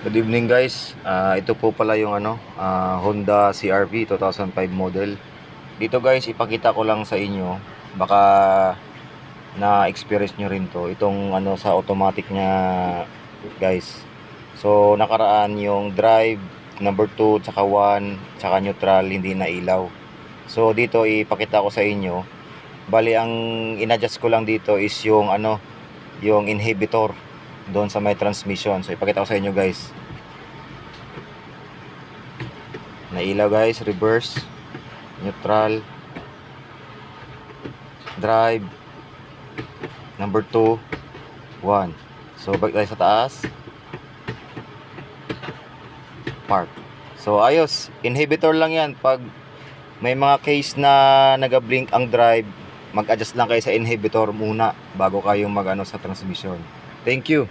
Good evening guys. Ito po pala yung Honda CR-V 2005 model. Dito guys, ipakita ko lang sa inyo. Baka na-experience nyo rin to. Itong sa automatic niya guys. So nakaraan yung drive, number 2, tsaka 1, tsaka neutral, hindi na ilaw. So dito ipakita ko sa inyo. Bali ang inadjust ko lang dito is yung yung inhibitor doon sa may transmission. So ipakita ko sa inyo guys. Nailaw guys, reverse, neutral, drive, number 2, 1. So balik tayo sa taas, park. So ayos, inhibitor lang yan. Pag may mga case na nag-blink ang drive, mag-adjust lang kayo sa inhibitor muna bago kayong mag sa transmission. Thank you.